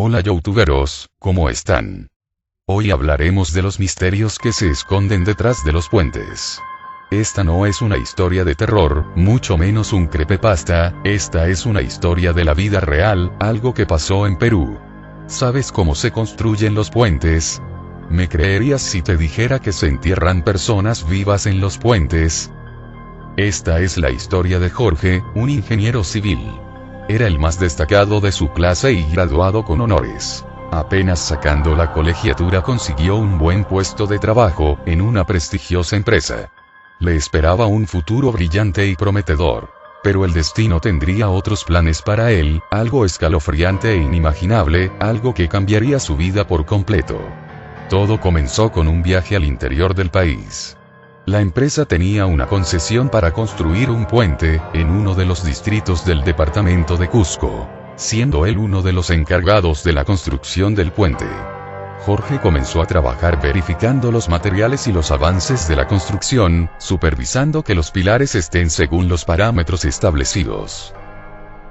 Hola youtuberos, ¿cómo están? Hoy hablaremos de los misterios que se esconden detrás de los puentes. Esta no es una historia de terror, mucho menos un creepypasta, esta es una historia de la vida real, algo que pasó en Perú. ¿Sabes cómo se construyen los puentes? ¿Me creerías si te dijera que se entierran personas vivas en los puentes? Esta es la historia de Jorge, un ingeniero civil. Era el más destacado de su clase y graduado con honores. Apenas sacando la colegiatura consiguió un buen puesto de trabajo, en una prestigiosa empresa. Le esperaba un futuro brillante y prometedor. Pero el destino tendría otros planes para él, algo escalofriante e inimaginable, algo que cambiaría su vida por completo. Todo comenzó con un viaje al interior del país. La empresa tenía una concesión para construir un puente, en uno de los distritos del departamento de Cusco, siendo él uno de los encargados de la construcción del puente. Jorge comenzó a trabajar verificando los materiales y los avances de la construcción, supervisando que los pilares estén según los parámetros establecidos.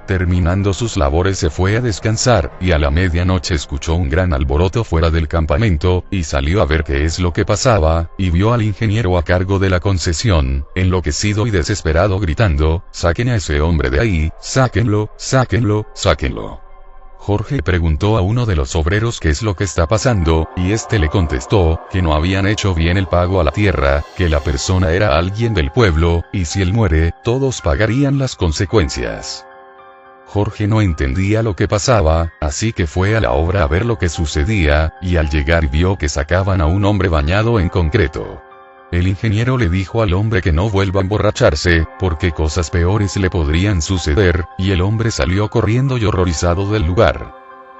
Terminando sus labores se fue a descansar, y a la medianoche escuchó un gran alboroto fuera del campamento, y salió a ver qué es lo que pasaba, y vio al ingeniero a cargo de la concesión, enloquecido y desesperado gritando: «¡Saquen a ese hombre de ahí! ¡Sáquenlo! ¡Sáquenlo! ¡Sáquenlo!». Jorge preguntó a uno de los obreros qué es lo que está pasando, y este le contestó, que no habían hecho bien el pago a la tierra, que la persona era alguien del pueblo, y si él muere, todos pagarían las consecuencias. Jorge no entendía lo que pasaba, así que fue a la obra a ver lo que sucedía, y al llegar vio que sacaban a un hombre bañado en concreto. El ingeniero le dijo al hombre que no vuelva a emborracharse, porque cosas peores le podrían suceder, y el hombre salió corriendo y horrorizado del lugar.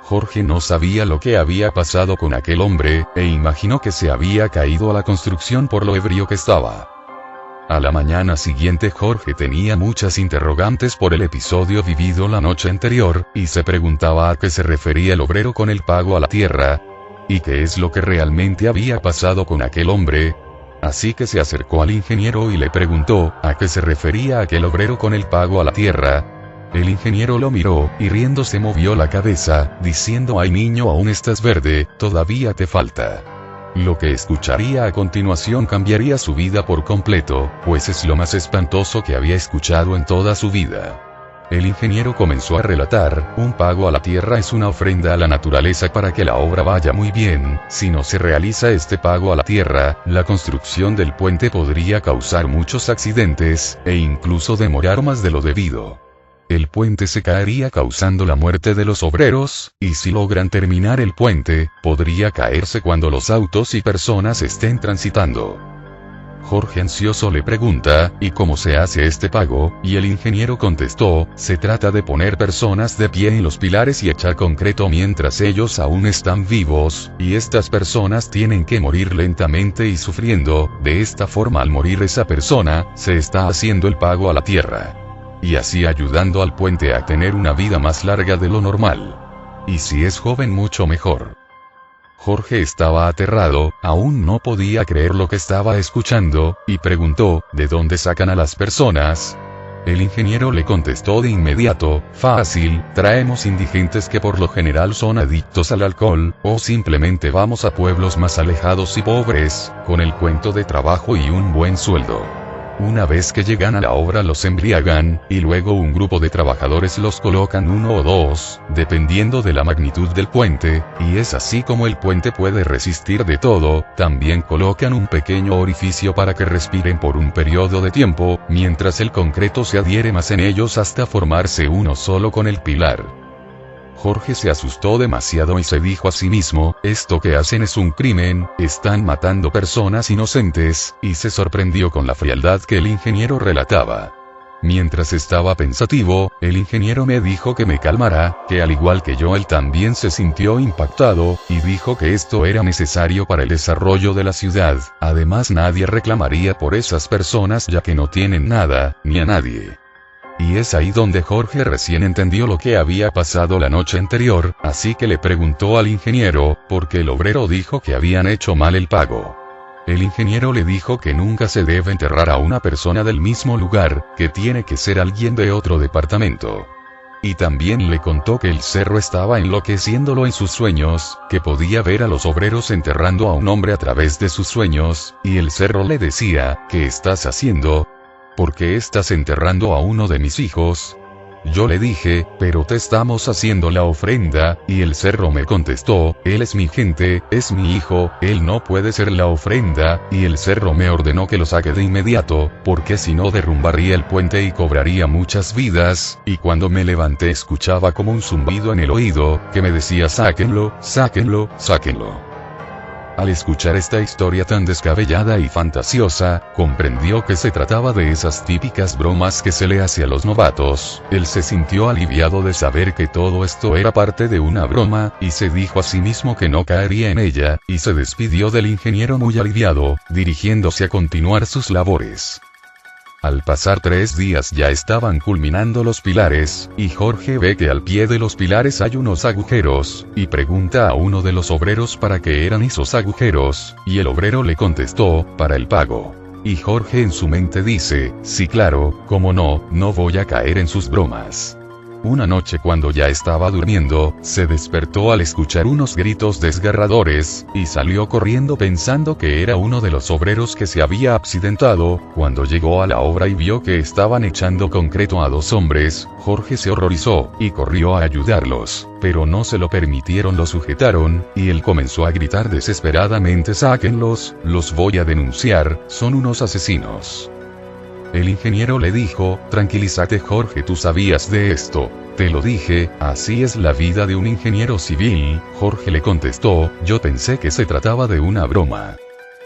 Jorge no sabía lo que había pasado con aquel hombre, e imaginó que se había caído a la construcción por lo ebrio que estaba. A la mañana siguiente Jorge tenía muchas interrogantes por el episodio vivido la noche anterior, y se preguntaba a qué se refería el obrero con el pago a la tierra, y qué es lo que realmente había pasado con aquel hombre. Así que se acercó al ingeniero y le preguntó, ¿a qué se refería aquel obrero con el pago a la tierra? El ingeniero lo miró, y riéndose movió la cabeza, diciendo: «Ay niño, aún estás verde, todavía te falta». Lo que escucharía a continuación cambiaría su vida por completo, pues es lo más espantoso que había escuchado en toda su vida. El ingeniero comenzó a relatar: un pago a la tierra es una ofrenda a la naturaleza para que la obra vaya muy bien. Si no se realiza este pago a la tierra, la construcción del puente podría causar muchos accidentes, e incluso demorar más de lo debido. El puente se caería causando la muerte de los obreros, y si logran terminar el puente, podría caerse cuando los autos y personas estén transitando. Jorge ansioso le pregunta: ¿y cómo se hace este pago? Y el ingeniero contestó: se trata de poner personas de pie en los pilares y echar concreto mientras ellos aún están vivos, y estas personas tienen que morir lentamente y sufriendo. De esta forma, al morir esa persona, se está haciendo el pago a la tierra. Y así ayudando al puente a tener una vida más larga de lo normal. Y si es joven, mucho mejor. Jorge estaba aterrado, aún no podía creer lo que estaba escuchando, y preguntó: ¿de dónde sacan a las personas? El ingeniero le contestó de inmediato: fácil, traemos indigentes que por lo general son adictos al alcohol, o simplemente vamos a pueblos más alejados y pobres, con el cuento de trabajo y un buen sueldo. Una vez que llegan a la obra los embriagan, y luego un grupo de trabajadores los colocan uno o dos, dependiendo de la magnitud del puente, y es así como el puente puede resistir de todo. También colocan un pequeño orificio para que respiren por un periodo de tiempo, mientras el concreto se adhiere más en ellos hasta formarse uno solo con el pilar. Jorge se asustó demasiado y se dijo a sí mismo: esto que hacen es un crimen, están matando personas inocentes, y se sorprendió con la frialdad que el ingeniero relataba. Mientras estaba pensativo, el ingeniero me dijo que me calmara, que al igual que yo él también se sintió impactado, y dijo que esto era necesario para el desarrollo de la ciudad. Además, nadie reclamaría por esas personas ya que no tienen nada, ni a nadie. Y es ahí donde Jorge recién entendió lo que había pasado la noche anterior, así que le preguntó al ingeniero, por qué el obrero dijo que habían hecho mal el pago. El ingeniero le dijo que nunca se debe enterrar a una persona del mismo lugar, que tiene que ser alguien de otro departamento. Y también le contó que el cerro estaba enloqueciéndolo en sus sueños, que podía ver a los obreros enterrando a un hombre a través de sus sueños, y el cerro le decía, ¿qué estás haciendo? ¿Por qué estás enterrando a uno de mis hijos? Yo le dije, pero te estamos haciendo la ofrenda, y el cerro me contestó, él es mi gente, es mi hijo, él no puede ser la ofrenda, y el cerro me ordenó que lo saque de inmediato, porque si no derrumbaría el puente y cobraría muchas vidas, y cuando me levanté escuchaba como un zumbido en el oído, que me decía sáquenlo, sáquenlo, sáquenlo. Al escuchar esta historia tan descabellada y fantasiosa, comprendió que se trataba de esas típicas bromas que se le hace a los novatos. Él se sintió aliviado de saber que todo esto era parte de una broma, y se dijo a sí mismo que no caería en ella, y se despidió del ingeniero muy aliviado, dirigiéndose a continuar sus labores. Al pasar 3 días ya estaban culminando los pilares, y Jorge ve que al pie de los pilares hay unos agujeros, y pregunta a uno de los obreros para qué eran esos agujeros, y el obrero le contestó, para el pago. Y Jorge en su mente dice, sí claro, cómo no, no voy a caer en sus bromas. Una noche cuando ya estaba durmiendo, se despertó al escuchar unos gritos desgarradores, y salió corriendo pensando que era uno de los obreros que se había accidentado. Cuando llegó a la obra y vio que estaban echando concreto a 2 hombres, Jorge se horrorizó, y corrió a ayudarlos, pero no se lo permitieron, lo sujetaron, y él comenzó a gritar desesperadamente sáquenlos, los voy a denunciar, son unos asesinos. El ingeniero le dijo, tranquilízate Jorge, tú sabías de esto. Te lo dije, así es la vida de un ingeniero civil. Jorge le contestó, yo pensé que se trataba de una broma.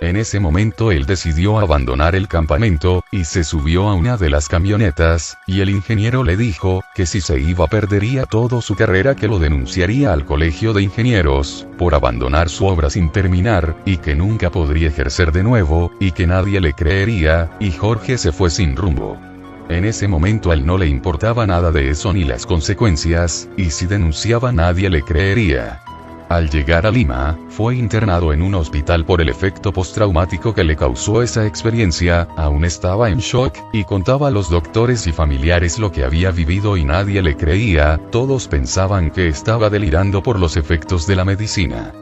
En ese momento él decidió abandonar el campamento, y se subió a una de las camionetas, y el ingeniero le dijo, que si se iba perdería toda su carrera, que lo denunciaría al colegio de ingenieros, por abandonar su obra sin terminar, y que nunca podría ejercer de nuevo, y que nadie le creería, y Jorge se fue sin rumbo. En ese momento a él no le importaba nada de eso ni las consecuencias, y si denunciaba nadie le creería. Al llegar a Lima, fue internado en un hospital por el efecto postraumático que le causó esa experiencia. Aún estaba en shock, y contaba a los doctores y familiares lo que había vivido y nadie le creía, todos pensaban que estaba delirando por los efectos de la medicina.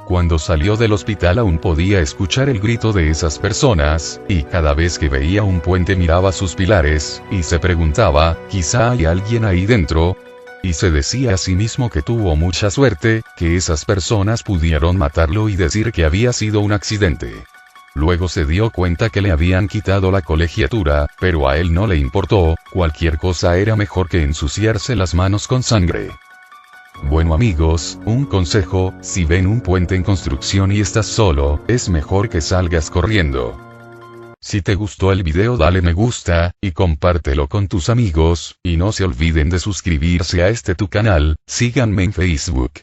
Cuando salió del hospital aún podía escuchar el grito de esas personas, y cada vez que veía un puente miraba sus pilares, y se preguntaba, quizá hay alguien ahí dentro. Y se decía a sí mismo que tuvo mucha suerte, que esas personas pudieron matarlo y decir que había sido un accidente. Luego se dio cuenta que le habían quitado la colegiatura, pero a él no le importó, cualquier cosa era mejor que ensuciarse las manos con sangre. Bueno amigos, un consejo, si ven un puente en construcción y estás solo, es mejor que salgas corriendo. Si te gustó el video dale me gusta, y compártelo con tus amigos, y no se olviden de suscribirse a este tu canal, síganme en Facebook.